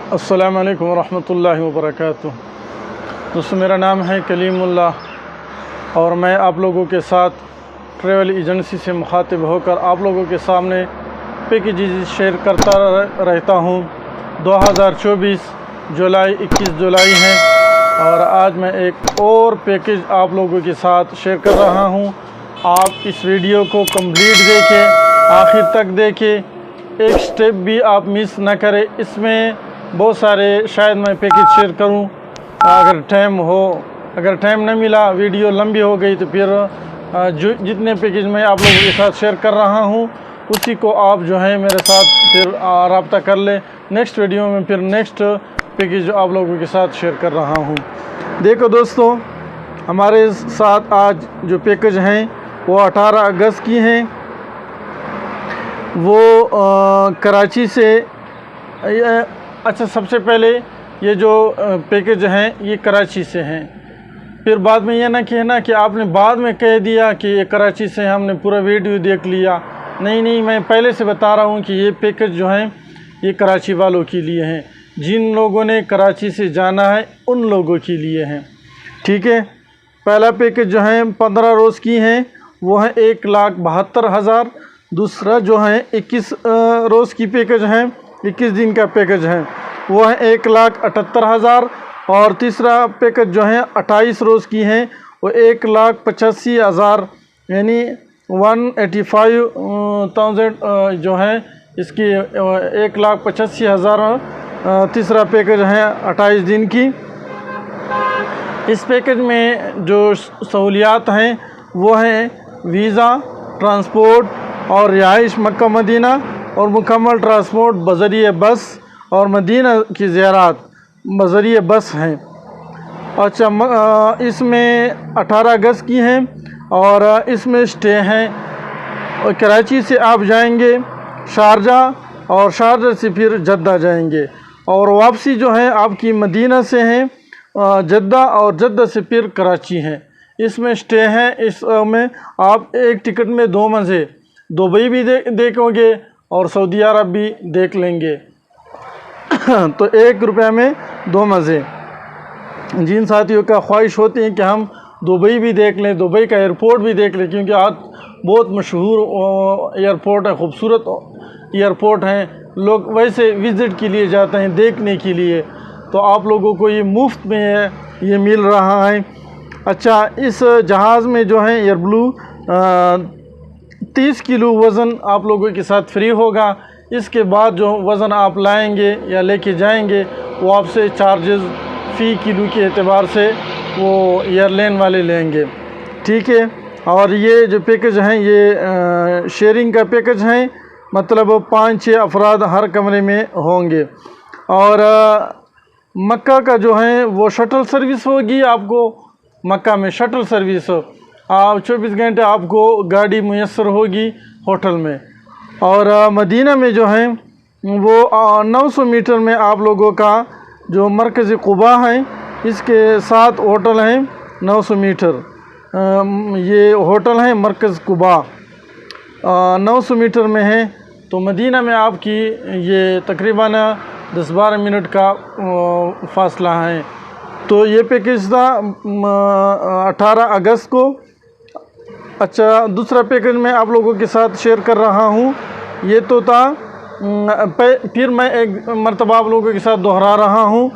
अस्सलामु अलैकुम रहमतुल्लाहि व बरकातुहू। दोस्तों, मेरा नाम है कलीमुल्लाह और मैं आप लोगों के साथ ट्रैवल एजेंसी से मुखातिब होकर आप लोगों के सामने पैकेजेस शेयर करता रहता हूँ। 2024 जुलाई 21 जुलाई है और आज मैं एक और पैकेज आप लोगों के साथ शेयर कर रहा हूँ। आप इस वीडियो को कंप्लीट देखें, आखिर तक देखें, एक स्टेप भी आप मिस ना करें। इसमें बहुत सारे शायद मैं पैकेज शेयर करूं, अगर टाइम न मिला, वीडियो लंबी हो गई तो फिर जितने पैकेज मैं आप लोगों के साथ शेयर कर रहा हूं उसी को आप जो है मेरे साथ फिर रब्ता कर लें। नेक्स्ट वीडियो में फिर नेक्स्ट पैकेज आप लोगों के साथ शेयर कर रहा हूं। देखो दोस्तों, हमारे साथ आज जो पैकेज हैं वो 18 अगस्त की हैं। वो कराची से अच्छा, सबसे पहले ये जो पैकेज हैं ये कराची से हैं। फिर बाद में ये ना कहना कि आपने बाद में कह दिया कि ये कराची से, हमने पूरा वीडियो देख लिया। नहीं, मैं पहले से बता रहा हूँ कि ये पैकेज जो हैं ये कराची वालों के लिए हैं। जिन लोगों ने कराची से जाना है उन लोगों के लिए हैं, ठीक है। पहला पैकेज जो है 15 रोज़ की हैं, वो है 1,72,000। दूसरा जो है 21 रोज़ की पैकेज हैं, 21 दिन का पैकेज है, वो है 1,78,000। और तीसरा पैकेज जो है 28 रोज़ की हैं, वो 1,85,000 यानी 185,000 जो है इसकी 1,85,000 तीसरा पैकेज है 28 दिन की। इस पैकेज में जो सहूलियात हैं वो हैं वीज़ा, ट्रांसपोर्ट और रिहाइश मक्का मदीना और मुकम्मल ट्रांसपोर्ट बज़रिए बस और मदीना की ज़ियारत बज़रिए बस हैं। अच्छा, इसमें 18 अगस्त की हैं और इसमें स्टे हैं। और कराची से आप जाएंगे शारजा और शारजा से फिर जद्दा जाएंगे और वापसी जो है आपकी मदीना से हैं जद्दा और जद्दा से फिर कराची हैं। इसमें स्टे हैं। इसमें आप एक टिकट में 2 मज़े, दुबई भी देखोगे और सऊदी अरब भी देख लेंगे तो 1 रुपये में 2 मज़े। जिन साथियों का ख्वाहिश होती है कि हम दुबई भी देख लें, दुबई का एयरपोर्ट भी देख लें, क्योंकि आज बहुत मशहूर एयरपोर्ट है, ख़ूबसूरत एयरपोर्ट हैं, लोग वैसे विज़िट के लिए जाते हैं, देखने के लिए। तो आप लोगों को ये मुफ्त में है, ये मिल रहा है। अच्छा, इस जहाज़ में जो है एयर ब्लू 30 किलो वज़न आप लोगों के साथ फ्री होगा। इसके बाद जो वज़न आप लाएंगे या लेके जाएंगे वो आपसे चार्जेस फ़ी किलो के एतबार से वो एयरलाइन वाले लेंगे, ठीक है। और ये जो पैकेज हैं ये शेयरिंग का पैकेज हैं, मतलब 5-6 अफराद हर कमरे में होंगे। और मक्का का जो है वो शटल सर्विस होगी। आपको मक्का में शटल सर्विस आप 24 घंटे आपको गाड़ी मुयस्सर होगी होटल में। और मदीना में जो है वो 900 मीटर में आप लोगों का जो मरकज़ कुबा है, इसके साथ होटल हैं 900 मीटर। ये होटल है मरकज़ कुबा 900 मीटर में है। तो मदीना में आपकी ये तकरीबन 10-12 मिनट का फासला है। तो ये पैकेज था 18 अगस्त को। अच्छा, दूसरा पैकेज मैं आप लोगों के साथ शेयर कर रहा हूँ, ये तो था फिर मैं एक मरतबा आप लोगों के साथ दोहरा रहा हूँ।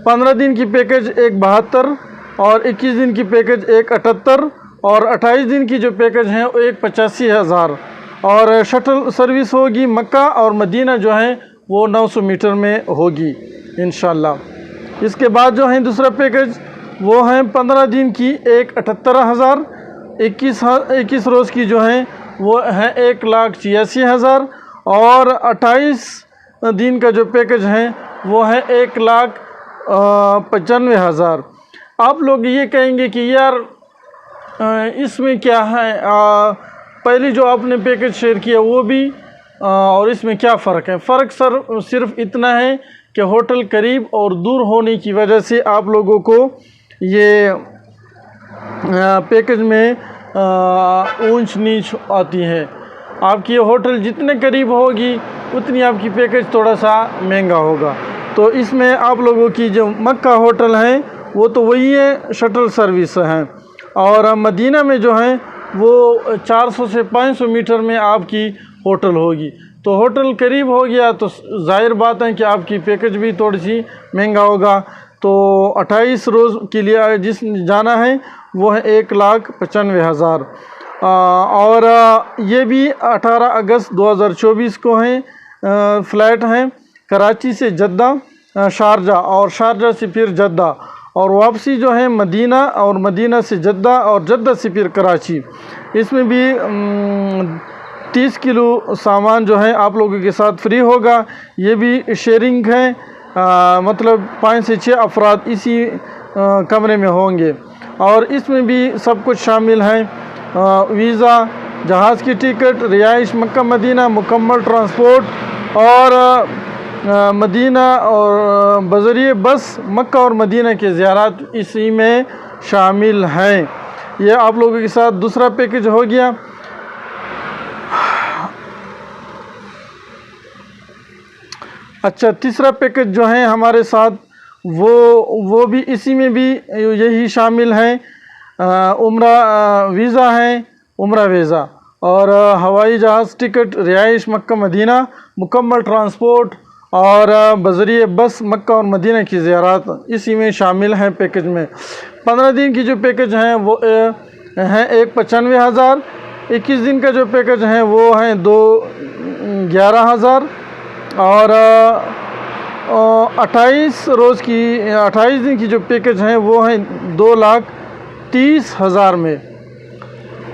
15 दिन की पैकेज 1,72 और 21 दिन की पैकेज 1,78 और 28 दिन की जो पैकेज हैं वो 1,85,000। और शटल सर्विस होगी मक्का और मदीना जो है वो 900 मीटर में होगी इंशाल्लाह। इसके बाद जो है दूसरा पैकेज वो है 15 दिन की 1,78,000। 21 रोज़ की जो है वो है 1,86,000 और 28 दिन का जो पैकेज है वो है 1,95,000। आप लोग ये कहेंगे कि यार इसमें क्या है, पहले जो आपने पैकेज शेयर किया वो भी और इसमें क्या फ़र्क है। फ़र्क सर सिर्फ इतना है कि होटल करीब और दूर होने की वजह से आप लोगों को ये पैकेज में ऊंच नीच आती है। आपकी होटल जितने करीब होगी उतनी आपकी पैकेज थोड़ा सा महंगा होगा। तो इसमें आप लोगों की जो मक्का होटल है वो तो वही है, शटल सर्विस है। और मदीना में जो है वो 400 से 500 मीटर में आपकी होटल होगी। तो होटल करीब हो गया तो जाहिर बात है कि आपकी पैकेज भी थोड़ी सी महंगा होगा। तो 28 रोज़ के लिए जिस जाना है वो है 1,95,000। और ये भी 18 अगस्त 2024 को है। फ़्लाइट हैं कराची से जद्दा शारजा और शारजा से फिर जद्दा, और वापसी जो है मदीना और मदीना से जद्दा और जद्दा से फिर कराची। इसमें भी 30 किलो सामान जो है आप लोगों के साथ फ्री होगा। ये भी शेयरिंग है, मतलब 5 से 6 अफराद इसी कमरे में होंगे। और इसमें भी सब कुछ शामिल है, वीज़ा, जहाज़ की टिकट, रिहाइश मक्का मदीना, मुकम्मल ट्रांसपोर्ट और मदीना और बज़रिए बस मक्का और मदीना के ज़ियारत इसी में शामिल हैं। ये आप लोगों के साथ दूसरा पैकेज हो गया। अच्छा, तीसरा पैकेज जो है हमारे साथ वो भी इसी में भी यही शामिल है। उम्रा वीज़ा है, उम्रा वीज़ा और हवाई जहाज़ टिकट, रिहाइश मक्का मदीना, मुकम्मल ट्रांसपोर्ट और बज़रिए बस मक्का और मदीना की ज़ियारत इसी में शामिल हैं पैकेज में। 15 दिन की जो पैकेज हैं वो हैं 1,95,000। 21 दिन का जो पैकेज है वो हैं 2,11,000। और 28 दिन की जो पैकेज हैं वो हैं 2,30,000 में।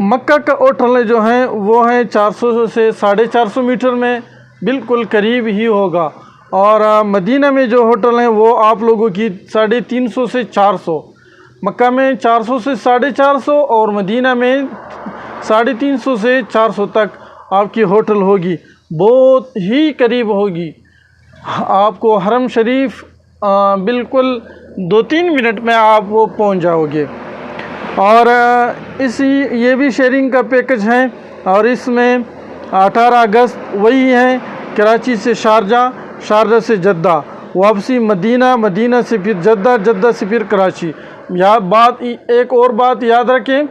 मक्का का होटल जो हैं वो हैं 400 से 450 मीटर में, बिल्कुल करीब ही होगा। और मदीना में जो होटल हैं वो आप लोगों की 350 से 400, मक्का में 400 से 450 और मदीना में 350 से 400 तक आपकी होटल होगी। बहुत ही करीब होगी, आपको हरम शरीफ बिल्कुल 2-3 मिनट में आप वो पहुंच जाओगे। और ये भी शेयरिंग का पैकेज है और इसमें 18 अगस्त वही है, कराची से शारजा, शारजा से जद्दा, वापसी मदीना, मदीना से फिर जद्दा, जद्दा से फिर कराची। एक और बात याद रखें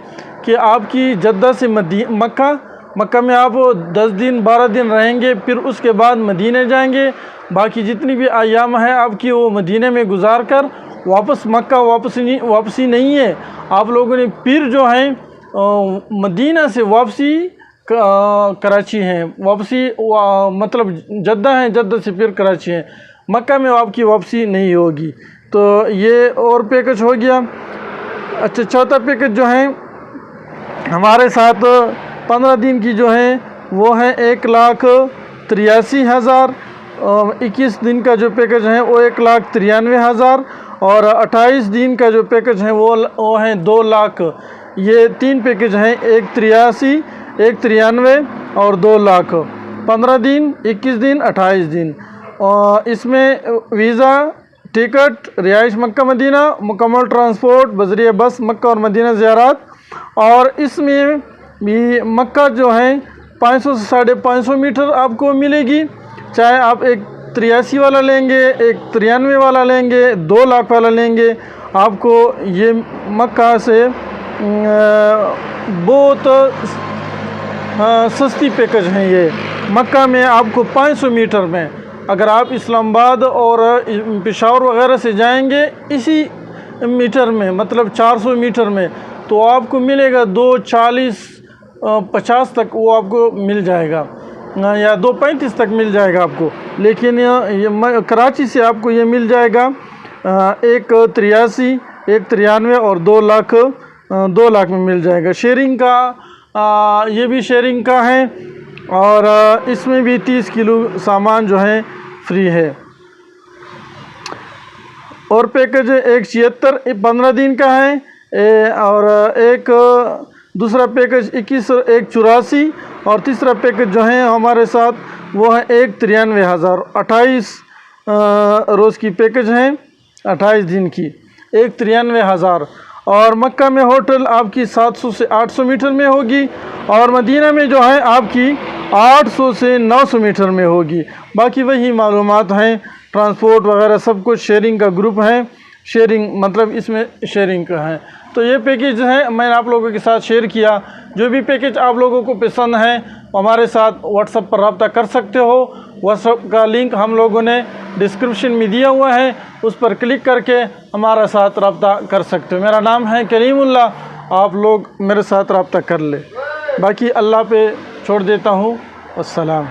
कि आपकी जद्दा से मक्का में आप 10 दिन 12 दिन रहेंगे, फिर उसके बाद मदीने जाएंगे। बाकी जितनी भी अयाम है आपकी वो मदीने में गुजार कर वापस मक्का वापसी नहीं है। आप लोगों ने फिर जो है मदीना से वापसी कराची है, वापसी मतलब जद्दा है, जद्दा से फिर कराची है। मक्का में आपकी वापसी नहीं होगी। तो ये और पैकेज हो गया। अच्छा, चौथा पैकेज जो है हमारे साथ 15 दिन की जो है वो है 1,83,000। 21 दिन का जो पैकेज है वो 1,93,000 और 28 दिन का जो पैकेज है वो है 2 लाख। ये 3 पैकेज हैं, 1,83, 1,93 और 2 लाख। 15 दिन, 21 दिन, 28 दिन। और इसमें वीज़ा, टिकट, रिहाइश मक्का मदीना, मुकम्मल ट्रांसपोर्ट, बज़रिए बस मक्का और मदीना ज़ियारत। और इसमें भी मक्का जो है 500 से 550 मीटर आपको मिलेगी, चाहे आप एक 83 वाला लेंगे, एक 93 वाला लेंगे, 2 लाख वाला लेंगे, आपको ये मक्का से बहुत सस्ती पैकेज हैं। ये मक्का में आपको 500 मीटर में, अगर आप इस्लामाबाद और पेशावर वगैरह से जाएंगे इसी मीटर में, मतलब 400 मीटर में, तो आपको मिलेगा 2,40-50 तक वो आपको मिल जाएगा, या 2,35 तक मिल जाएगा आपको। लेकिन ये कराची से आपको ये मिल जाएगा 1,83, 1,93 और 2 लाख में मिल जाएगा। शेयरिंग का ये भी शेयरिंग का है और इसमें भी 30 किलो सामान जो है फ्री है। और पैकेज 1,76 15 दिन का है, और एक दूसरा पैकेज 1,84 और तीसरा पैकेज जो है हमारे साथ वो है 1,93,000। 28 रोज़ की पैकेज हैं, 28 दिन की 1,93,000। और मक्का में होटल आपकी 700 से 800 मीटर में होगी, और मदीना में जो है आपकी 800 से 900 मीटर में होगी। बाकी वही मालूमात हैं, ट्रांसपोर्ट वगैरह सब कुछ शेयरिंग का ग्रुप है, शेयरिंग मतलब इसमें शेयरिंग का है। तो ये पैकेज है मैंने आप लोगों के साथ शेयर किया। जो भी पैकेज आप लोगों को पसंद है हमारे साथ व्हाट्सएप पर रब्ता कर सकते हो। व्हाट्सएप का लिंक हम लोगों ने डिस्क्रिप्शन में दिया हुआ है, उस पर क्लिक करके हमारे साथ रब्ता कर सकते हो। मेरा नाम है करीमुल्लाह, आप लोग मेरे साथ रब्ता कर ले। बाकी अल्लाह पे छोड़ देता हूँ। अस्सलाम।